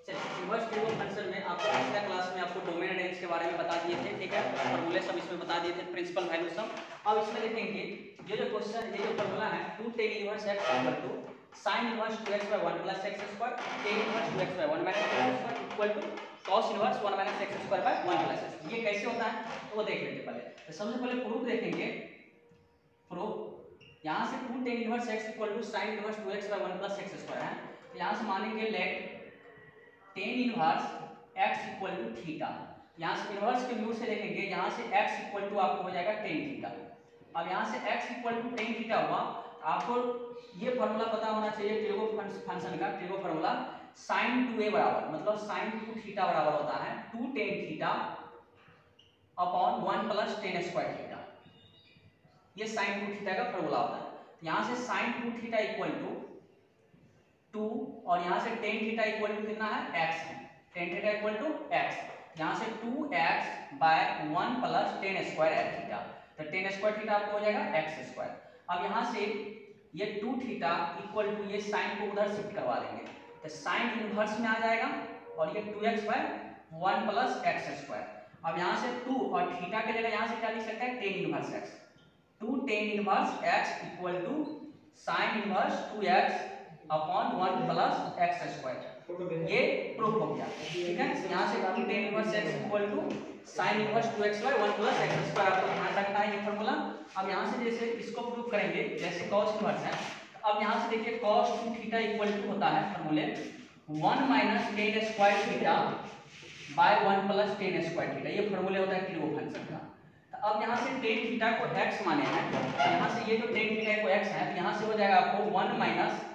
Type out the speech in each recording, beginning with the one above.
Inverse trigo function में आपको पिछला क्लास में आपको डोमेन एंड रेंज के बारे में बता दिए थे, ठीक है, फॉर्मूले सब इसमें बता दिए थे, प्रिंसिपल वैल्यू सब। अब इसमें देखेंगे ये जो क्वेश्चन, ये जो फॉर्मूला है 2 tan inverse x equal to sin inverse 2x by 1 plus x square tan inverse 2x by 1 minus x square equal to cos inverse 1 minus x square by 1 plus x। ये कैसे होता है तो वो देख लेते पहले। तो सबसे पहले प्रूफ देखेंगे। प्रूफ यहाँ से 2 tan inverse x equal to sin inverse 2x by 1 plus x square है। तो यहाँ से मानेंगे let tan inverse x equal to theta. यहाँ से इनवर्स के व्यू से देखेंगे, यहाँ से x इक्वल टू आपको हो जाएगा tan थीटा। अब यहाँ से x equal to tan theta हुआ। आपको ये फॉर्मूला पता होना चाहिए ट्रिगो फंक्शन का। ट्रिगो फॉर्मूला sin 2a बराबर मतलब sin 2 थीटा बराबर होता है 2 tan theta upon 1 plus tan square theta. ये sin 2 थीटा का फॉर्मूला होता है। यहाँ से sin 2 थीटा इक्वल टू 2 और यहाँ से tan थीटा इक्वल टू कितना है x है। tan theta equal to x, यहाँ से 2x by 1 plus tan square theta. तो tan स्क्वायर थीटा आपको हो जाएगा x स्क्वायर। अब यहाँ से ये 2 थीटा इक्वल टू ये साइन को उधर शिफ्ट करवा देंगे तो साइन इनवर्स में आ जाएगा और ये 2x by 1 plus x square. अब यहाँ से 2 और थीटा के जगह यहाँ से क्या लिख सकते हैं tan inverse x। 2 tan inverse x equal to sine inverse 2x upon 1 plus x square. ये प्रूफ हो गया, ठीक है। यहाँ से 2 tan inverse x equal to sin inverse 2x by 1 plus x square आपको ध्यान रखना है ये फार्मूला। अब यहाँ से जैसे इसको प्रूफ करेंगे, जैसे cos इनवर्स है। अब यहाँ से देखिए cos 2 थीटा इक्वल टू होता है फार्मूले 1 minus tan square theta by 1 plus tan square theta. ये फार्मूले होता है ट्रिगो फंक्शन का। तो अब यहाँ से tan थीटा को x माने हैं, यहाँ से ये जो tan थीटा को x है, यहाँ से हो जाएगा आपको 1 minus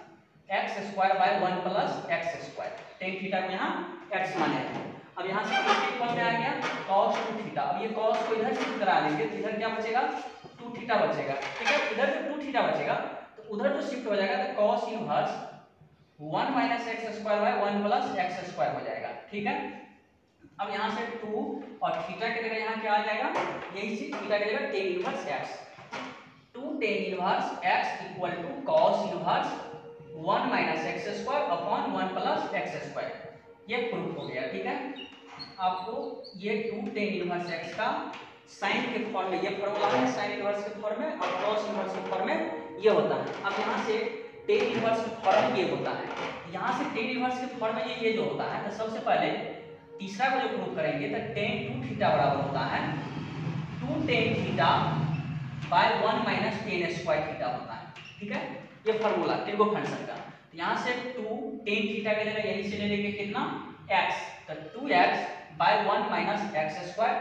x square by 1 plus x square. tan theta को यहाँ x माने हैं। अब यहाँ से किसके फॉर्म में आ गया cos 2 थीटा। अब ये cos को इधर शिफ्ट करा देंगे तो इधर क्या बचेगा 2 थीटा बचेगा, ठीक है। इधर जो 2 थीटा बचेगा तो उधर जो शिफ्ट हो जाएगा तो cos inverse 1 minus x square by 1 plus x square हो जाएगा, ठीक है। अब यहाँ से 2 और थीटा की जगह यहाँ क्या आ जाएगा, यही चीज थीटा की जगह tan inverse x। 2 tan inverse x equal to cos inverse 1 minus x square upon 1 plus x square. ये प्रूफ हो गया, ठीक है। आपको ये 2 tan इनवर्स x का साइन के फॉर्म में ये फॉर्मूला है, साइन इनवर्स के फॉर्म में और cos इनवर्स के फॉर्म में ये होता है। अब यहाँ से tan इनवर्स के फॉर्म में ये होता है, यहाँ से tan इनवर्स के फॉर्म में ये जो होता है। तो सबसे पहले तीसरा को जो प्रूफ करेंगे तो tan 2 थीटा बराबर होता है 2 tan theta by 1 minus tan square theta होता है, ठीक है। ये फार्मूला ट्रिगो फंक्शन का। तो यहाँ से 2 tan थीटा के जगह यहीं से ले लेंगे कितना x, तो 2x by 1 minus x square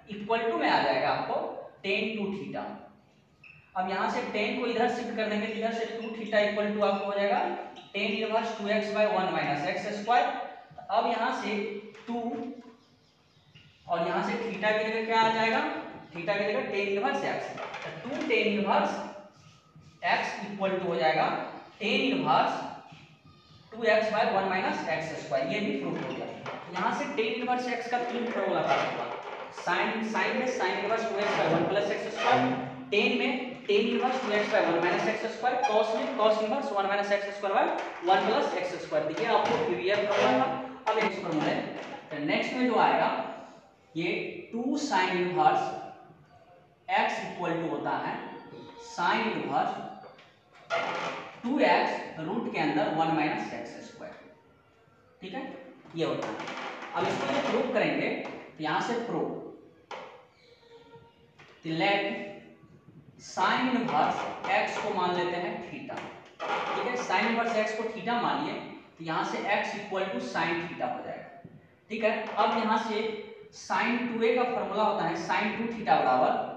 equal to में आ जाएगा आपको tan 2 थीटा। अब यहाँ से tan को इधर शिफ्ट कर देंगे, इधर से 2 थीटा इक्वल टू आपको हो जाएगा tan inverse 2x by 1 minus x square. अब यहाँ से 2 और यहाँ से थीटा की जगह क्या आ जाएगा, थीटा की जगह tan इनवर्स x। तो 2 tan inverse x equal to हो जाएगा tan inverse 2x by 1 minus x square. ये भी प्रूफ हो गया। यहाँ से tan इनवर्स x का तीन फॉर्मूला प्राप्त हुआ। sin में sin inverse 2x by 1 plus x square, tan में tan inverse 2x by 1 minus x square, cos में cos inverse 1 minus x square by 1 plus x square. देखिए आपको प्रीवियस फॉर्मूला था। अब नेक्स्ट फॉर्मूला है, तो नेक्स्ट में जो आएगा ये 2 sin inverse x equal to होता है sin इनवर्स 2x रूट के अंदर 1 माइनस x स्क्वायर, ठीक है। ये होता है। अब इसको जो प्रूव करेंगे तो यहाँ से prove let sine inverse x को मान लेते हैं थीटा, ठीक है। साइन इनवर्स x को थीटा मानिए तो यहाँ से x equal to sine theta हो जाएगा, ठीक है। अब यहाँ से साइन 2a का फॉर्मूला होता है साइन 2 थीटा बराबर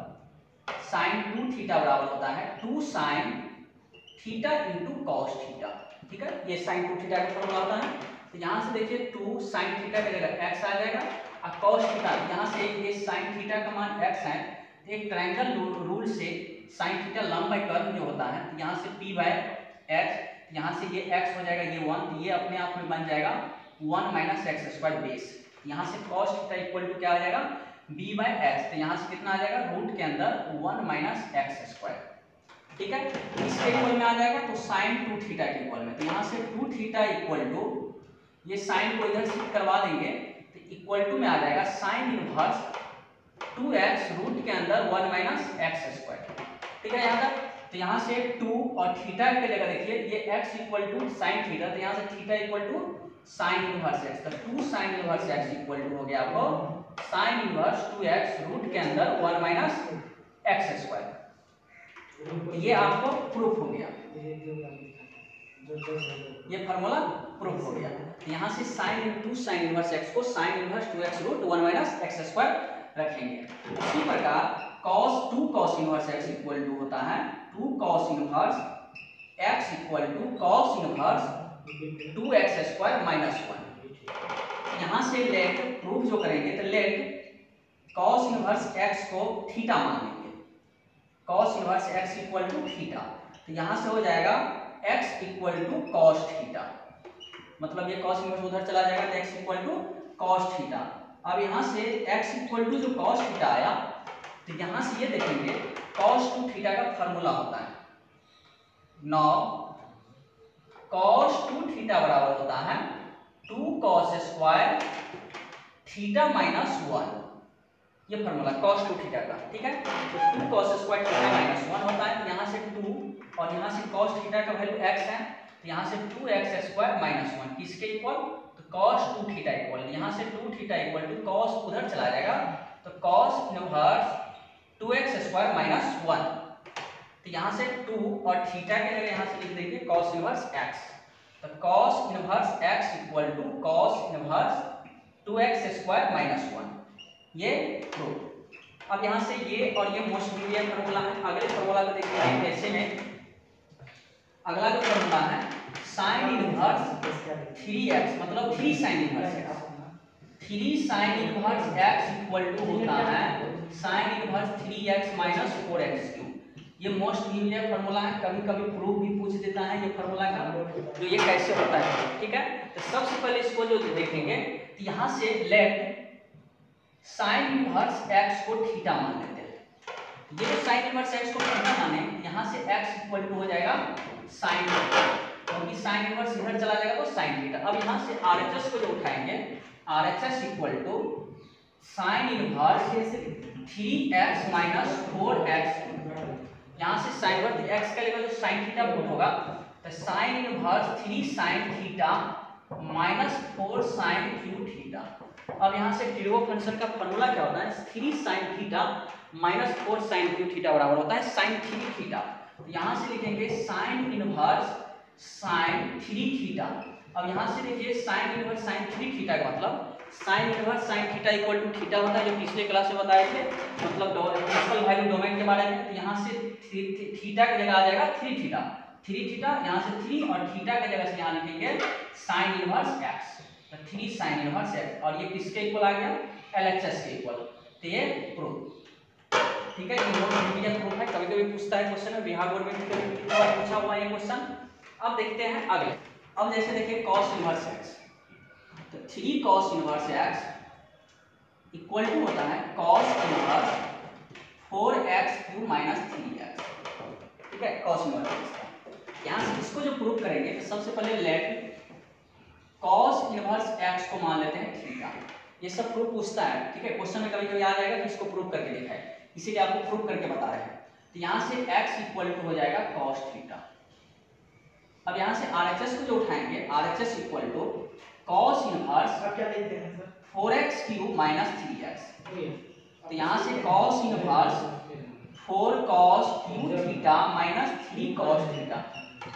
साइन 2 थीटा बराबर होता है 2 sine theta into cos theta, ठीक है। ये साइन 2 थीटा का फॉर्मूला होता है। तो यहाँ से देखिए 2 साइन थीटा की जगह x आ जाएगा और कॉस थीटा, यहाँ से ये साइन थीटा का मान x है। एक ट्रायंगल रूल से साइन थीटा लंब बाय कर्व जो होता है, तो यहाँ से p बाय x, यहाँ से ये x हो जाएगा ये 1, तो ये अपने आप में बन जाएगा 1 माइनस x स्क्वायर बेस। यहाँ से cos थीटा इक्वल टू क्या आ जाएगा b बाय x, तो यहाँ से कितना आ जाएगा रूट के अंदर 1 माइनस x स्क्वायर, ठीक है। इसके इक्वल में आ जाएगा तो साइन 2 थीटा के इक्वल में, तो यहाँ से 2 थीटा इक्वल टू ये साइन को इधर शिफ्ट करवा देंगे तो इक्वल टू में आ जाएगा साइन इनवर्स 2x रूट के अंदर 1 माइनस एक्स स्क्वायर। ठीक है यहाँ तक। तो यहाँ से 2 और थीटा की जगह देखिए ये x equal to sine theta, तो यहाँ से theta equal to sine inverse x, तो 2 sine inverse x equal to हो गया आपको साइन इनवर्स 2x रूट के अंदर 1 माइनस एक्स स्क्वायर। ये आपको प्रूफ हो गया, ये फार्मूला प्रूफ हो गया। यहाँ से sine two sine inverse x को sine inverse 2x root 1 minus x square रखेंगे। इसी प्रकार cos 2 cos inverse x equal to होता है 2 cos inverse x equal to cos inverse 2x square minus 1। यहाँ से लेट प्रूफ जो करेंगे तो लेट cos इनवर्स x को थीटा मान लेंगे, cos inverse x equal to theta, तो यहाँ से हो जाएगा x equal to cos theta, मतलब ये cos इनवर्स उधर चला जाएगा तो x equal to cos theta. अब यहाँ से x इक्वल टू जो cos थीटा आया तो यहाँ से ये देखेंगे cos 2 थीटा का फार्मूला होता है, नौ cos 2 थीटा बराबर होता है 2 cos स्क्वायर थीटा माइनस 1, ये फार्मूला cos 2 थीटा का। ठीक है, तो 2 cos स्क्वायर थीटा माइनस 1 होता है, यहाँ से 2 और यहाँ से cos थीटा का वैल्यू x है, तो यहाँ से 2x स्क्वायर माइनस 1 किसके इक्वल, तो cos 2 थीटा इक्वल, यहाँ से 2 थीटा इक्वल टू cos उधर चला जाएगा तो cos inverse 2x square minus 1, तो यहाँ से 2 और थीटा के जगह यहाँ से लिख देंगे cos इनवर्स x, तो cos inverse x equal to cos inverse 2x square minus 1, ये प्रूफ। अब यहाँ से ये और ये मोस्ट मीडियम फार्मूला है। अगले फार्मूला को देखिए ऐसे में, अगला जो फार्मूला है साइन इनवर्स 3x मतलब 3 sine inverse x, 3 sine inverse x equal to होता है sine inverse 3x minus 4x cube. ये मोस्ट यूनिक फार्मूला है, कभी कभी प्रूफ भी पूछ देता है ये फार्मूला का, तो ये कैसे होता है। ठीक है, तो सबसे पहले इसको जो देखेंगे तो यहाँ से लेट साइन इनवर्स x को थीटा मान लेते हैं। ये जो साइन इनवर्स x को थीटा माने, यहाँ से x इक्वल टू हो जाएगा साइन थीटा, क्योंकि साइन इनवर्स इधर चला जाएगा तो साइन थीटा। अब यहाँ से RHS को जो उठाएंगे, RHS equal to sine inverse 3x minus 4x, यहाँ से साइन इनवर्स x का लेवल जो साइन थीटा पुट होगा तो sine inverse 3 sine theta minus 4 sine cube theta. अब यहाँ से टिर्बो फंक्शन का फार्मूला क्या होता है, 3 sine theta minus 4 sine cube theta बराबर होता है साइन 3 थीटा। तो यहाँ से लिखेंगे साइन इनवर्स साइन 3 थीटा। अब यहाँ से देखिए साइन इनवर्स साइन 3 थीटा का मतलब sine inverse sine theta equal to theta होता है, जो पिछले क्लास में बताए थे, मतलब प्रिंसिपल वैल्यू डोमेन के बारे में। तो यहाँ से थीटा की जगह आ जाएगा 3 थीटा, 3 थीटा, यहाँ से 3 और थीटा की जगह से यहाँ लिखेंगे साइन इनवर्स x, तो 3 साइन इनवर्स x, और ये किसके इक्वल आ गया, LHS के इक्वल। तो ये प्रूफ। ठीक है, ये बहुत इंपॉर्टेंट प्रूफ है, कभी कभी पूछता है क्वेश्चन में, बिहार गवर्नमेंट में कितनी बार पूछा हुआ है ये क्वेश्चन। अब देखते हैं अगले। अब जैसे देखिए cos इनवर्स x, तो 3 cos inverse x equal to होता है cos inverse 4x cube minus 3x। ठीक है, cos इनवर्स x। यहाँ से इसको जो प्रूव करेंगे तो सबसे पहले लेट cos इनवर्स x को मान लेते हैं थीटा। ये सब प्रूफ पूछता है, ठीक है, क्वेश्चन में कभी कभी आ जाएगा कि इसको प्रूव करके दिखाए, इसीलिए आपको प्रूव करके बता रहे हैं। तो यहाँ से x इक्वल टू हो जाएगा cos थीटा। अब यहाँ से RHS को जो उठाएंगे, RHS equal to cos inverse क्या लेते हैं sir, 4x cube minus 3x। तो यहाँ से cos inverse 4 cos cube theta minus 3 cos theta.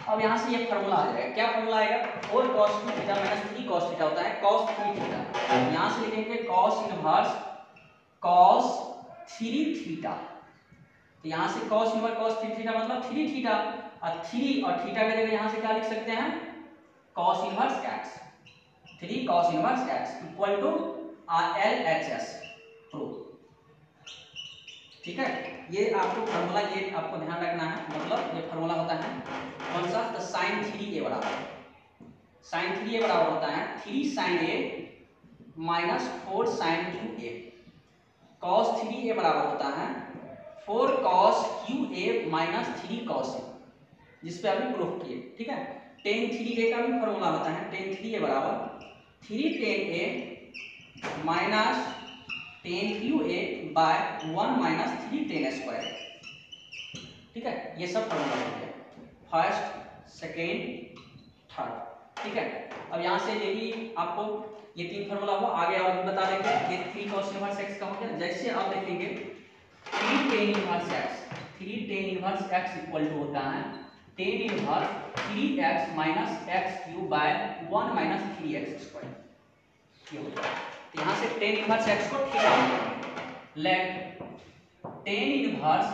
अब यहाँ से ये फार्मूला आ जाएगा, क्या फार्मूला आएगा, 4 cos cube theta minus 3 cos theta होता है cos 3 थीटा। यहाँ से लिखेंगे cos इनवर्स cos 3 थीटा। तो यहाँ से cos इनवर्स cos 3 थीटा मतलब 3 थीटा, और 3 और थीटा के जगह यहाँ से क्या लिख सकते हैं, cos inverse x, 3 cos inverse x equal to LHS proof. ठीक है, ये आपको फार्मूला, ये आपको ध्यान रखना है, मतलब ये फार्मूला होता है कौन सा, तो साइन 3a बराबर, साइन 3a बराबर होता है 3 sine a minus 4 sine cube a। cos 3a बराबर होता है 4 cos cube a minus 3 cos a, जिस पे अभी प्रूफ किए। ठीक है, tan 3a का भी फार्मूला होता है tan 3a बराबर 3 tan a minus tan QA by 1 minus 3 tan square. ठीक है, ये सब फॉर्मूला हो गया, फर्स्ट, सेकेंड, थर्ड। ठीक है, अब यहाँ से यही आपको ये 3 फॉर्मूला हुआ, आगे और भी बता देंगे। ये 3 cos इनवर्स x का हो गया। जैसे आप देखेंगे 3 tan inverse x, 3 tan inverse x equal to होता है tan inverse 3x minus x cube by 1 minus 3x square. ये हो गया। तो यहाँ से tan इनवर्स x को थीटा मानेंगे। Let tan inverse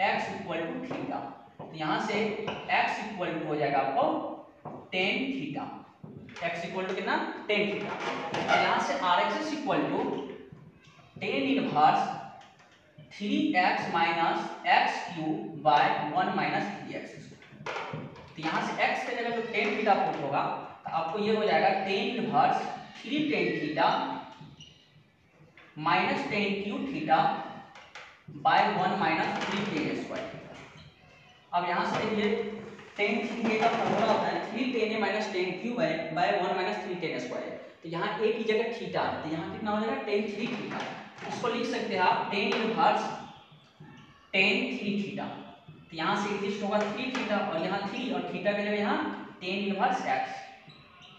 x equal to theta. तो यहाँ से x इक्वल टू हो जाएगा आपको tan theta. x equal to कितना? tan theta. तो यहाँ से RHS equal to tan inverse 3x minus x cube by 1 minus 3x। तो यहाँ से x के जगह जो tan थीटा पुट होगा तो आपको ये हो जाएगा tan inverse 3 tan theta minus tan cube theta by 1 minus 3 tan square. अब यहाँ से देखिए tan थीटा का फॉर्मूला होता है 3 tan a minus tan cube by 1 minus 3 tan square. तो यहाँ a की जगह थीटा है, तो यहाँ कितना हो जाएगा tan 3 थीटा। इसको लिख सकते हैं आप tan इनवर्स tan 3 थीटा। तो यहाँ से एग्जिस्ट होगा 3 थीटा और यहाँ 3 और थीटा के जगह यहाँ tan इनवर्स x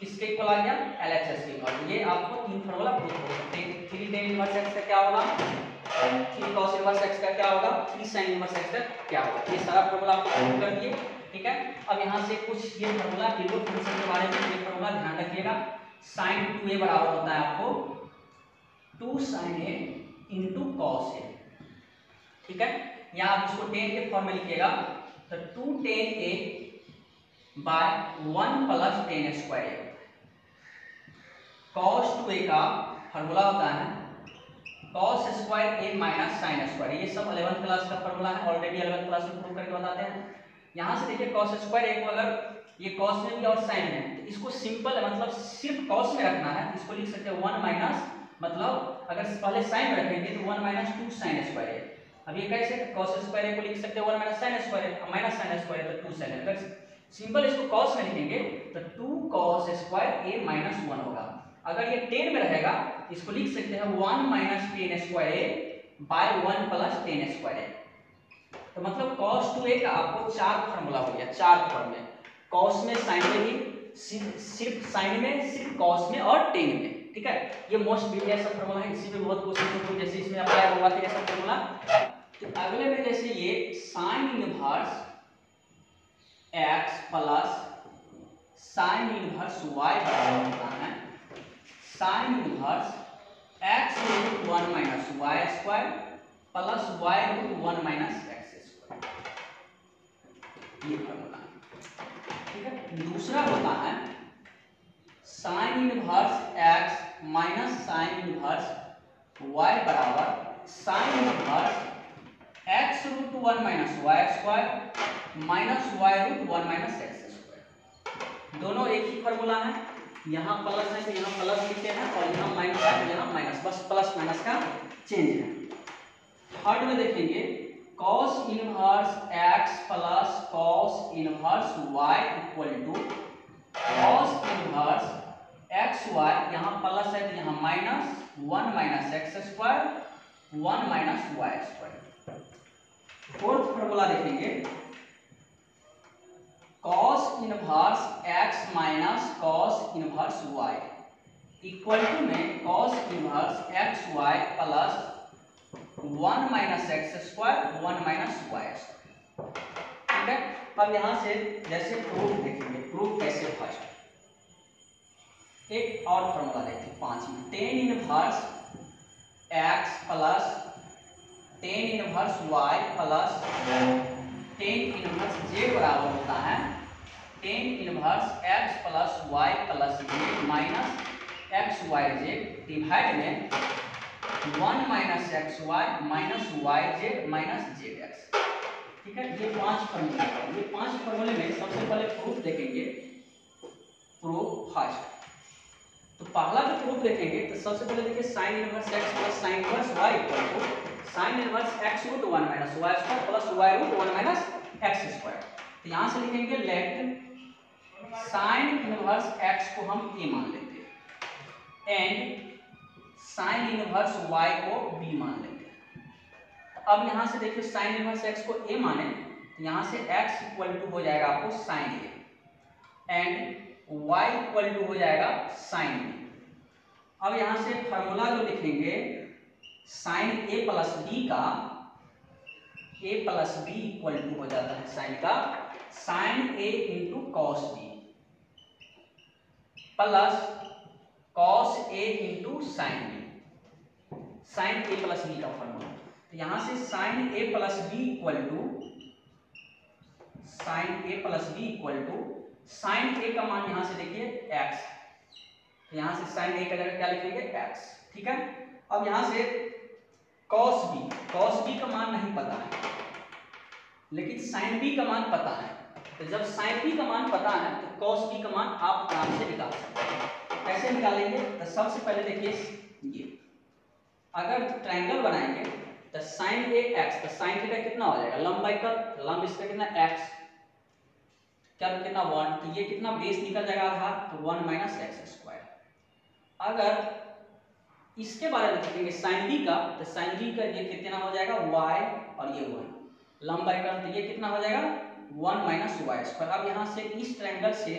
किसके इक्वल आ गया? LHS के इक्वल। ये आपको 3 फॉर्मूला प्रूव हो सकते हैं। 3 tan इनवर्स x का क्या होगा, 3 cos इनवर्स x का क्या होगा, 3 sin इनवर्स x का क्या होगा। ये सारा फॉर्मूला आपको प्रूव कर दिए। ठीक है, अब यहाँ से कुछ ये फॉर्मूला पिवोट फंक्शन के बारे में ये फॉर्मूला ध्यान रखिएगा। sin 2a बराबर होता है आपको 2 sin a into cos a। ठीक है, या आप इसको tan के फॉर्म में लिखिएगा तो 2 tan a by 1 plus tan square. cos 2a का फॉर्मूला होता है cos square a minus sin square. ये सब 11th क्लास का फॉर्मूला है, ऑलरेडी 11th क्लास में प्रूव करके बताते हैं। यहाँ से देखिए cos स्क्वायर a को अगर ये cos में भी और sin में, तो इसको सिंपल मतलब सिर्फ cos में रखना है, इसको लिख सकते हैं 1 माइनस, मतलब अगर पहले sin में रखेंगे तो 1 माइनस 2 sin स्क्वायर है। अब ये कैसे cos स्क्वायर को लिख सकते हैं 1 minus sin square, minus sin square तो 2 sin। अगर सिंपल इसको cos में लिखेंगे तो 2 cos स्क्वायर a माइनस 1 होगा। अगर ये tan में रहेगा इसको लिख सकते हैं 1 minus tan square a by 1 plus tan square a। तो मतलब cos 2a का आपको 4 फार्मूला हो गया, 4 फॉर्म में, cos में, sin में भी, सिर्फ sin में, सिर्फ cos में और tan में। ठीक है, ये मोस्ट बेसिक सब फार्मूला है, इसी में बहुत क्वेश्चन होते हैं, जैसे इसमें अप्लाई हुआ था ये सब फार्मूला। तो अगले में जैसे ये sin inverse x plus sin inverse y बराबर होता है sin inverse x root 1 minus y square plus y root 1 minus x square. ये फार्मूला है। ठीक है, दूसरा होता है sin inverse x minus sin inverse y बराबर sin inverse x root 1 minus y square minus y root 1 minus x square. दोनों एक ही फार्मूला है, यहाँ प्लस है तो यहाँ प्लस लिखते हैं और यहाँ माइनस है तो यहाँ माइनस, बस प्लस माइनस का चेंज है। थर्ड में देखेंगे cos inverse x plus cos inverse y equal to cos inverse xy, यहाँ प्लस है तो यहाँ minus 1 minus x square 1 minus y square. Fourth formula देखेंगे cos inverse x minus cos inverse y equal to में cos inverse xy plus 1 minus x square 1 minus y square. ठीक है, अब यहाँ से जैसे प्रूफ देखेंगे, प्रूफ कैसे, फर्स्ट एक और फार्मूला देखते हैं 5 में, tan inverse x plus tan inverse y plus tan inverse z बराबर होता है tan inverse x plus y plus z minus x y z divide में 1 minus x y minus y z minus z x. ठीक है, ये 5 फॉर्मूले हैं। ये 5 फॉर्मूले में सबसे पहले प्रूफ देखेंगे, प्रूफ फर्स्ट। तो पहला जो प्रूफ देखेंगे तो सबसे पहले देखिए sine inverse x plus sine inverse y equal to sine inverse x root 1 minus y square plus y root 1 minus x square. तो यहाँ से लिखेंगे लेट साइन इनवर्स x को हम a मान लेते हैं, एंड साइन इनवर्स y को b मान लेंगे। अब यहाँ से देखिए साइन इनवर्स x को a माने तो यहाँ से x इक्वल टू हो जाएगा आपको sine a and y equal to हो जाएगा साइन b। अब यहाँ से फार्मूला जो लिखेंगे साइन a प्लस b का, a plus b equal to हो जाता है साइन का sine a into cos b plus cos a into sine b, sine a plus b का फॉर्मूला। तो यहाँ से sine a plus b equal to sine a plus b equal to sine a का मान यहाँ से देखिए x, तो यहाँ से साइन a का जगह क्या लिखेंगे x, ठीक है। अब यहाँ से कॉस b का मान नहीं पता है लेकिन साइन b का मान पता है, तो जब साइन b का मान पता है तो कॉस b का मान आप आराम से निकाल सकते हैं। कैसे निकालेंगे? तो सबसे पहले देखिए ये अगर ट्रायंगल बनाएंगे तो साइन ए एक्स, तो साइन थीटा कितना हो जाएगा लंब बाई कर्व, लंब इसका कितना x, क्या कितना 1, तो ये कितना बेस निकल जाएगा आधार, तो 1 माइनस एक्स स्क्वायर। अगर इसके बारे में देखेंगे साइन बी का, तो साइन बी का ये कितना हो जाएगा y और ये 1 लंब बाई कर्व, तो ये कितना हो जाएगा 1 माइनस वाई स्क्वायर। अब यहाँ से इस ट्रायंगल से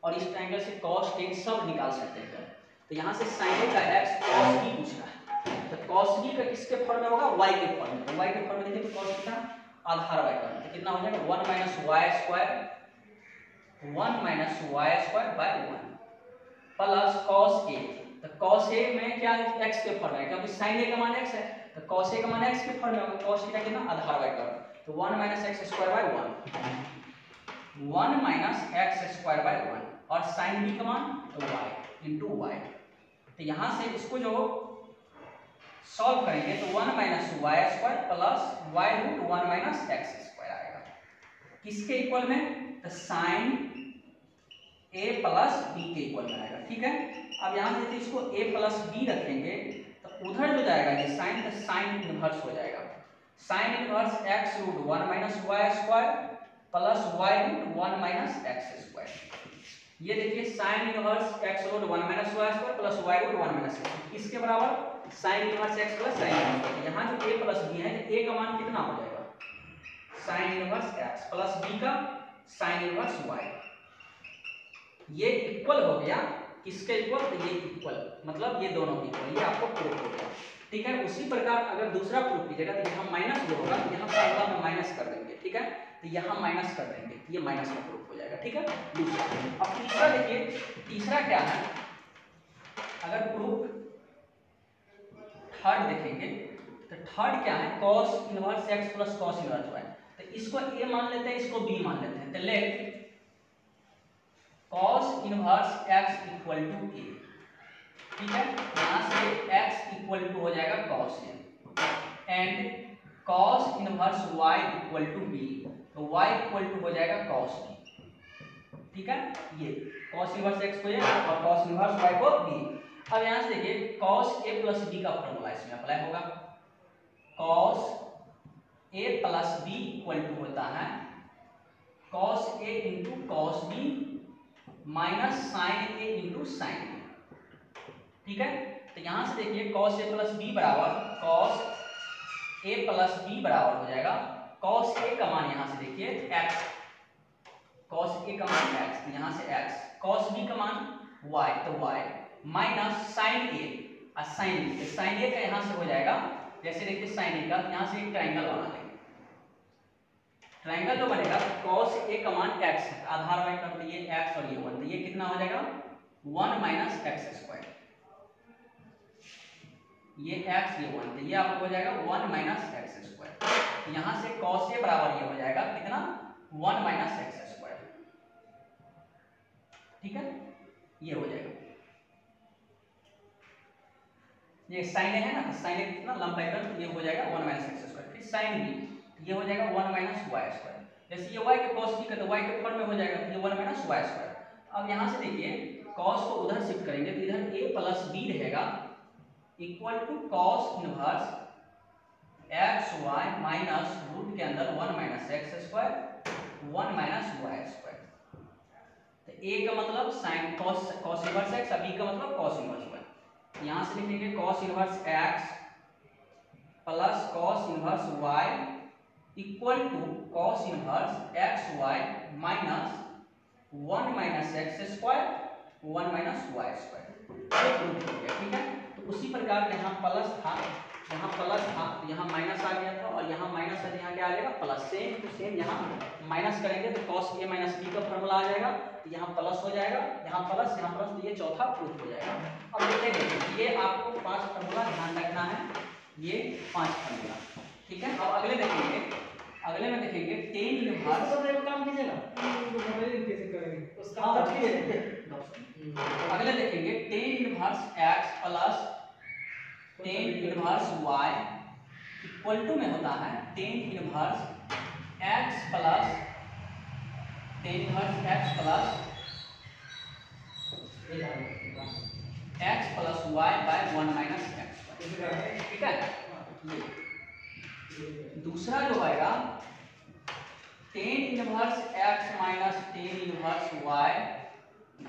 और इस ट्रायंगल से cos tan सब निकाल सकते हैं। तो यहाँ से sin a का x cos b पूछ रहा है, तो cos b का किसके फॉर्म में होगा y के फॉर्म में, तो y के फॉर्म में देखिए तो cos कितना आधार y का, तो कितना हो जाएगा 1 minus y square, 1 minus y square by 1 plus cos a, तो cos a में क्या x के फॉर्म में, क्योंकि sin a का मान x है तो cos a का मान x के फॉर्म में होगा, cos थीटा कितना आधार y का, तो 1 minus x square by 1 minus x square by 1 और साइन बी का मान तो y इंटू वाई। तो यहाँ से इसको जो सॉल्व करेंगे तो 1 minus y square plus y root 1 minus x square आएगा, किसके इक्वल में, तो साइन a प्लस b के इक्वल में आएगा, ठीक है। अब यहाँ से इसको a प्लस b रखेंगे तो उधर जो जाएगा ये साइन, तो साइन इनवर्स हो जाएगा, sine inverse x root 1 minus y square plus y root 1 minus x square. ये देखिए sine inverse x root 1 minus y square plus y root 1 minus x, किसके बराबर sine inverse x plus sine inverse. यहाँ जो a plus b है, a का मान कितना हो जाएगा sine inverse x plus b का साइन इनवर्स y, ये इक्वल हो गया किसके इक्वल, तो ये इक्वल मतलब ये दोनों के इक्वल, ये आपको प्रूफ हो गया, ठीक है। उसी प्रकार अगर दूसरा प्रूफ कीजिएगा तो यहाँ माइनस जो होगा यहाँ फार्मूला में माइनस कर देंगे, ठीक है, तो यहाँ माइनस कर देंगे, ये माइनस का प्रूफ हो जाएगा, ठीक है। दूसरा, अब तीसरा देखिए, तीसरा क्या है, अगर प्रूफ थर्ड देखेंगे तो थर्ड क्या है cos inverse x plus cos inverse y, तो इसको a मान लेते हैं, इसको b मान लेते हैं, तो let cos inverse x equal to a, ठीक है। यहाँ से x इक्वल टू हो जाएगा cos a and cos inverse y equal to b, तो y इक्वल टू हो जाएगा cos b, ठीक है। ये cos इनवर्स x को a और cos इनवर्स y को b। अब यहाँ से देखिए cos a प्लस b का फॉर्मूला इसमें अप्लाई होगा, cos a plus b equal to होता है cos a into cos b minus sine a into sine b, ठीक है। तो यहाँ से देखिए cos a प्लस b बराबर cos a प्लस b बराबर हो जाएगा cos a का मान यहाँ से देखिए x, cos a का मान x, यहाँ से x, cos b का मान y, तो y माइनस साइन a और साइन b, तो साइन a का यहाँ से हो जाएगा, जैसे देखिए साइन a का यहाँ से एक ट्रायंगल बना लेंगे, ट्रायंगल जो बनेगा cos a का मान x है, आधार y का, तो ये x और ये 1, तो ये कितना हो जाएगा 1 माइनस एक्स स्क्वायर, ये x ये 1, तो ये आपको हो जाएगा 1 माइनस एक्स स्क्वायर। यहाँ से cos a बराबर ये हो जाएगा कितना 1 माइनस एक्स स्क्वायर, ठीक है, ये हो जाएगा। ये साइन है ना, साइन ए कितना लंब बाई कर्व, ये हो जाएगा 1 माइनस एक्स स्क्वायर, फिर साइन बी ये हो जाएगा 1 माइनस वाई स्क्वायर, जैसे ये y के cos b का तो y के फॉर्म में हो जाएगा, तो ये 1 माइनस वाई स्क्वायर। अब यहाँ से देखिए cos को उधर शिफ्ट करेंगे तो इधर a प्लस b रहेगा equal to cos inverse x y minus root के अंदर 1 minus x square 1 minus y square, तो a का मतलब साइन cos इनवर्स x और b का मतलब cos इनवर्स y, यहाँ से लिखेंगे cos inverse x plus cos inverse y equal to cos inverse x y minus 1 minus x square 1 minus y square. ठीक है, तो उसी प्रकार यहाँ प्लस था, यहाँ प्लस था तो यहाँ माइनस आ गया था, और यहाँ माइनस है तो यहाँ क्या आ जाएगा प्लस। सेम टू सेम यहाँ माइनस करेंगे तो cos a माइनस b का फॉर्मूला आ जाएगा, तो यहाँ प्लस हो जाएगा, यहाँ प्लस तो ये चौथा प्रूफ हो जाएगा। अब देखिए ये आपको 5 फॉर्मूला ध्यान रखना है, ये 5 फॉर्मूला। ठीक है, अब अगले देखेंगे, अगले में देखेंगे टेन इनवर्स काम कीजिएगा, अगले देखेंगे tan inverse x plus tan inverse y equal to में होता है tan inverse x plus tan inverse x plus y by 1 minus x। ठीक है, दूसरा जो आएगा tan inverse x minus tan inverse y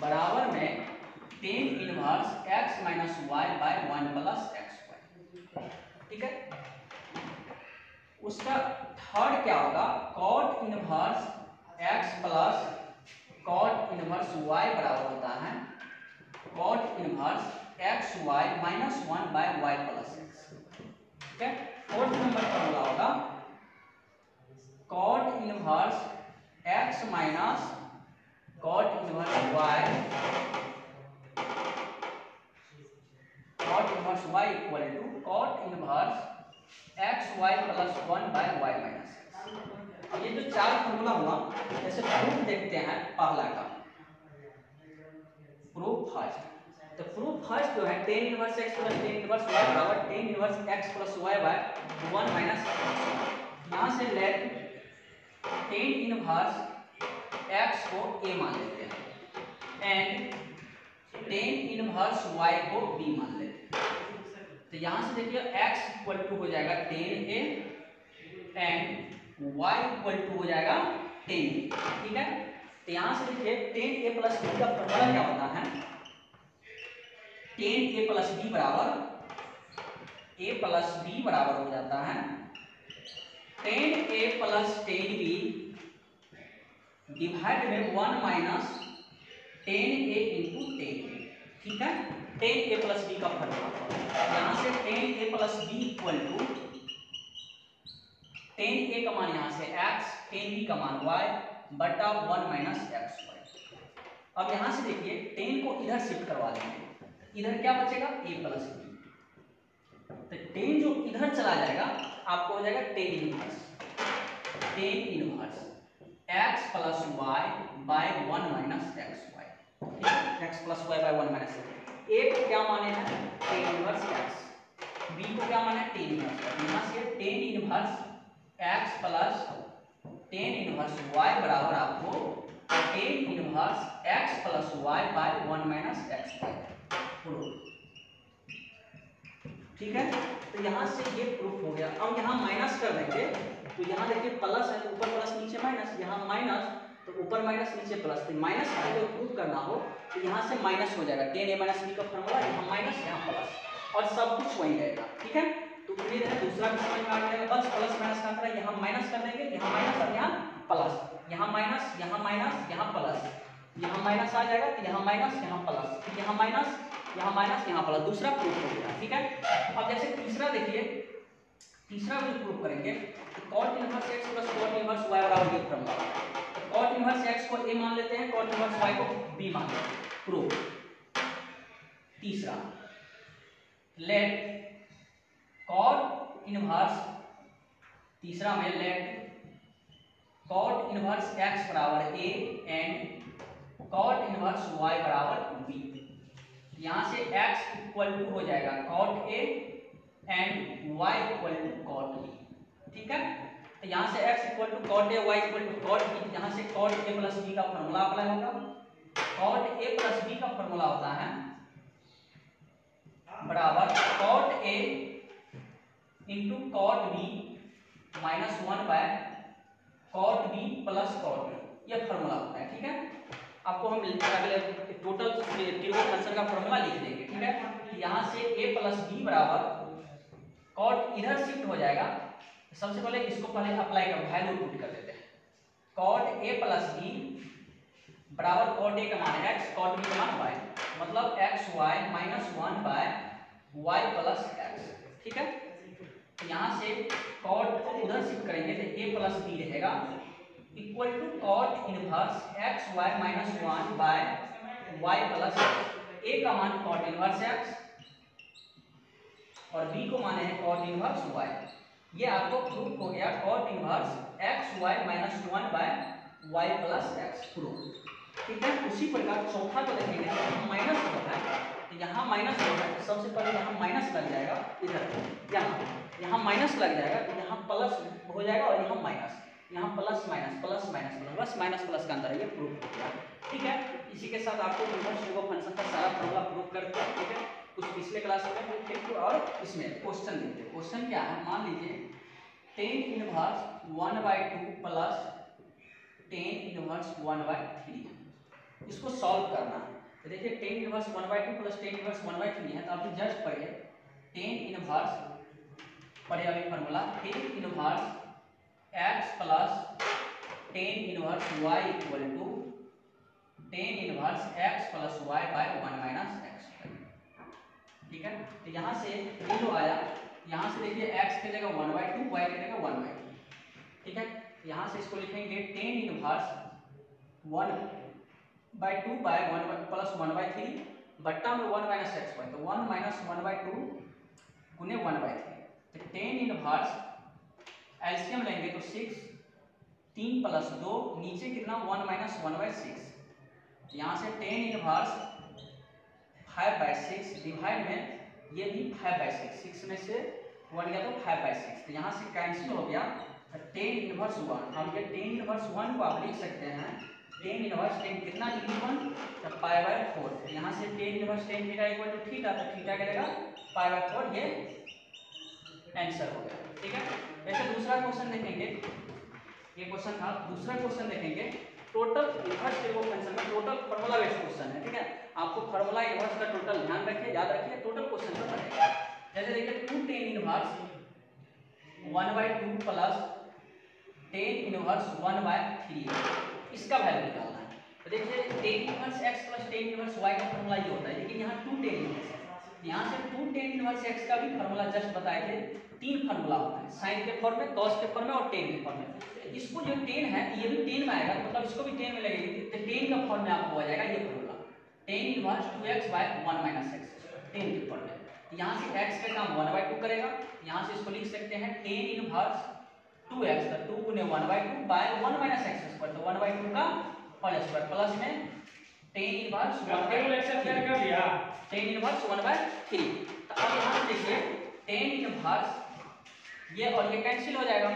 बराबर में tan inverse x minus y by 1 plus x। ठीक है, उसका थर्ड क्या होगा cot inverse x plus cot inverse y बराबर होता है cot inverse x y minus 1 by y plus x। ठीक है, फोर्थ नंबर फॉर्मूला होगा cot inverse x minus cot inverse y, cot inverse y equal to cot inverse x y plus 1 by y minus x। अब ये जो 4 formula हुआ, जैसे proof देखते हैं पहला का प्रूफ फर्स्ट। तो प्रूफ फर्स्ट जो है tan inverse x plus tan inverse y बराबर tan inverse x plus y by 1 minus x। यहाँ से लेट टेन इनवर्स x को a मान लेते हैं एंड टेन इनवर्स y को b मान लेते हैं। तो यहाँ से देखिए x इक्वल टू हो जाएगा tan a and y equal to हो जाएगा टेन b। ठीक है, तो यहाँ से देखिए टेन a प्लस b का फॉर्मूला क्या होता है, टेन a प्लस b बराबर a प्लस b बराबर हो जाता है tan a plus tan b divide में 1 minus tan a into tan b। ठीक है, टेन a प्लस b का फॉर्मूला यहाँ से tan a plus b equal to tan a का मान यहाँ से x, टेन b का मान y बटा 1 माइनस एक्स वाई। अब यहाँ से देखिए टेन को इधर शिफ्ट करवा देंगे, इधर क्या बचेगा a प्लस b। तो टेन जो इधर चला जाएगा आपको हो जाएगा tan inverse x plus y by 1 minus x y. x plus y by 1 minus a को क्या माने हैं टेन इनवर्स x, b को क्या माने टेन इनवर्स। यहाँ से tan inverse x plus tan inverse y बराबर आपको tan inverse x plus y by 1 minus x y. ठीक है, तो यहाँ से ये प्रूफ हो गया। अब यहाँ माइनस कर देंगे तो यहाँ देखिए प्लस है तो ऊपर प्लस नीचे माइनस, यहाँ माइनस तो ऊपर माइनस नीचे प्लस। तो माइनस का जो प्रूफ करना हो तो यहाँ से माइनस हो जाएगा टेन a माइनस b का फॉर्मूला, यहाँ माइनस यहाँ प्लस और सब कुछ वही रहेगा। ठीक है, तो उम्मीद है दूसरा भी समझ में आ जाएगा। बस प्लस माइनस का अंतर है, यहाँ माइनस कर देंगे, यहाँ माइनस और यहाँ प्लस, यहाँ माइनस यहाँ माइनस यहाँ प्लस, यहाँ माइनस आ जाएगा तो यहाँ माइनस यहाँ प्लस, यहाँ माइनस यहाँ माइनस यहाँ प्लस। दूसरा प्रूफ हो गया। ठीक है, अब जैसे तीसरा देखिए, तीसरा भी प्रूफ करेंगे तो cot inverse x plus cot inverse y बराबर ये फॉर्मूला। तो cot इनवर्स x को a मान लेते हैं, cot इनवर्स y को b मान लेते हैं। प्रूफ तीसरा, लेट cot इनवर्स, तीसरा में लेट cot इनवर्स x बराबर a and cot inverse y बराबर b। यहाँ से x इक्वल टू हो जाएगा cot a and y equal to cot b। ठीक है, तो यहाँ से x equal to cot a, y equal to cot b। यहाँ से cot a प्लस b का फॉर्मूला अप्लाई होगा। cot a प्लस b का फॉर्मूला होता है बराबर cot a into cot b minus 1 by cot b plus cot a, ये formula होता है। ठीक है, आपको हम अगले टोटल ट्रिगोनल फंक्शन का फॉर्मूला लिख देंगे। ठीक है, यहाँ से बराबर कॉट इधर शिफ्ट हो जाएगा। सबसे पहले इसको पहले अप्लाई कर वैल्यू पुट कर देते हैं। कॉट ए प्लस बी बराबर कॉट ए का मान x, कॉट बी का मान y, मतलब x y minus 1 by y plus x. ठीक है, तो यहाँ से कॉट को उधर शिफ्ट करेंगे तो a प्लस बी रहेगा equal to cot inverse x y minus 1 by y plus x. A का मान कॉट इनवर्स एक्स और b को माने है कॉट इनवर्स y। ये आपको प्रूफ हो गया cot inverse x y minus 1 by y plus x proof. ठीक है, उसी प्रकार चौथा को देखेंगे तो माइनस होता है, तो यहाँ माइनस होता है, सबसे पहले यहाँ माइनस लग जाएगा, इधर यहाँ माइनस लग जाएगा, तो यहाँ प्लस हो जाएगा और यहाँ माइनस, यहाँ plus minus plus minus plus, बस माइनस प्लस का अंदर है, ये प्रूफ हो गया। ठीक है, इसी के साथ आपको इनवर्स ट्रिगो फंक्शन का सारा फॉर्मूला प्रूफ करते हैं। ठीक है, कुछ पिछले क्लास में देखिए और इसमें क्वेश्चन देखिए। क्वेश्चन क्या है, मान लीजिए tan inverse 1/2 plus tan inverse 1/3, इसको सॉल्व करना है। तो देखिए tan inverse 1/2 plus tan inverse 1/3 है, तो आप जस्ट पढ़िए टेन इनवर्स, पढ़िए अभी formula tan inverse x plus tan inverse y equal to tan inverse x plus y by 1 minus x। ठीक है, तो यहाँ से ये जो आया, यहाँ से देखिए x की जगह 1/2, y की जगह 1/2। ठीक है, यहाँ से इसको लिखेंगे टेन इनवर्स 1/2 बाय 1 प्लस 1/3 बट्टा में 1 माइनस एक्स वाई, तो 1 माइनस 1/2 गुने 1/3। तो टेन इनवर्स एलसीएम लेंगे तो 6, 3 प्लस 2 नीचे कितना 1 माइनस 1/6। यहाँ से टेन इनवर्स 5/6 डिवाइड में ये भी 5/6, 6 में से 1 गया तो 5/6, तो यहाँ से कैंसिल हो गया। टेन इनवर्स 1, हम ये टेन इनवर्स 1 को आप लिख सकते हैं टेन इनवर्स टेन कितना डिग्री 1, तो π/4। यहाँ से tan inverse tan theta equal to theta, तो थीटा करेगा π/4, ये आंसर हो गया। ठीक है, वैसे दूसरा क्वेश्चन देखेंगे, ये क्वेश्चन था, दूसरा क्वेश्चन देखेंगे टोटल इनवर्स ट्रिगो फंक्शन में टोटल फार्मूला बेस्ड क्वेश्चन है। ठीक है, आपको फार्मूला इनवर्स का टोटल ध्यान रखिए, याद रखिए, टोटल क्वेश्चन में पढ़ेंगे। जैसे देखिए 2 tan inverse 1/2 plus tan inverse 1/3, इसका वैल्यू निकालना है। तो देखिए ten inverse x plus tan inverse y का फार्मूला ये होता है, लेकिन यहाँ 2 टेन इनवर्स है, यहाँ से 2 टेन इनवर्स x का भी फार्मूला जस्ट बताए थे। 3 फार्मूला होता है, साइन के फॉर्म में, कॉस के फॉर्म में और टेन के फॉर्म में। इसको जो टेन है ये भी टेन में आएगा, मतलब इसको भी टेन में लगेगी, तो टेन का फॉर्म में आपको आ जाएगा ये formula tan inverse 2x by 1 minus x, tan के फॉर्म में। यहाँ से x का काम 1/2 करेगा, यहाँ से इसको लिख सकते हैं टेन इनवर्स 2x, तो 2 गुने 1/2 बाय 1 माइनस एक्स स्क्वायर, तो 1/2 का होल स्क्वायर प्लस में टेन इनवर्स 1/3। तो अब यहाँ से देखिए टेन इनवर्स ये और ये कैंसिल हो जाएगा,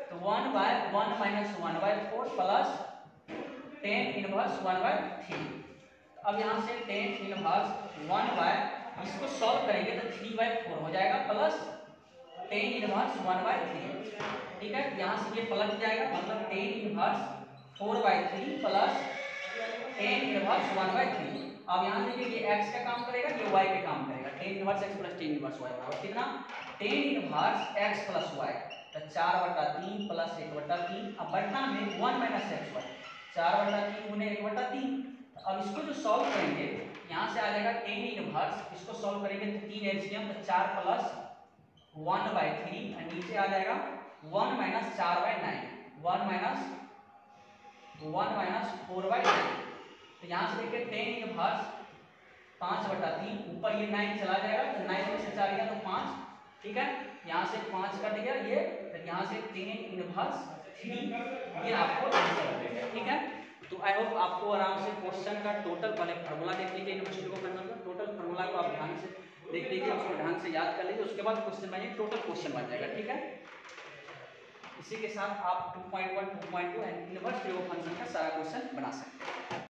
तो 1/1 माइनस 1/4 प्लस टेन इनवर्स 1/3। अब यहाँ से टेन इनवर्स 1 इसको सॉल्व करेंगे तो 3/4 हो जाएगा प्लस टेन इनवर्स 1/3। ठीक है, यहाँ से ये पलट जाएगा, मतलब tan inverse 4/3 plus tan inverse 1/3। अब यहाँ देखिए ये x का काम करेगा, ये y का काम करेगा, ten inverse x plus tan inverse y बराबर कितना ten inverse x plus y, तो 4/3 प्लस 1/3, अब बट्टा में 1 माइनस एक्स वाई, 4/3 गुने 1/3। अब इसको जो सॉल्व करेंगे यहाँ से आ जाएगा टेन इनवर्स, इसको सॉल्व करेंगे तो 3 एलसीएम, तो 4 प्लस 1/3 और नीचे आ जाएगा 1 माइनस 4/9, 1 माइनस 4/9। तो यहाँ से देखिए टेन इनवर्स 5/3, ऊपर ये 9 चला जाएगा, तो 9 में से 4 गया तो 5। ठीक है, यहाँ से 5 कट गया ये, तो यहाँ से टेन इनवर्स 3, ये आपको आंसर मिलेगा। ठीक है, तो आई होप आपको आराम से क्वेश्चन का टोटल पहले फार्मूला देख लीजिए, इनवर्स ट्रिगो फंक्शन का टोटल फार्मूला को आप ध्यान से देख लीजिए, उसको ढंग से याद कर लीजिए, उसके बाद क्वेश्चन बनाइए, टोटल क्वेश्चन बन जाएगा। ठीक है, इसी के साथ आप 2.1, 2.2 एंड इनवर्स ट्रिगो फंक्शन का सारा क्वेश्चन बना सकते हैं।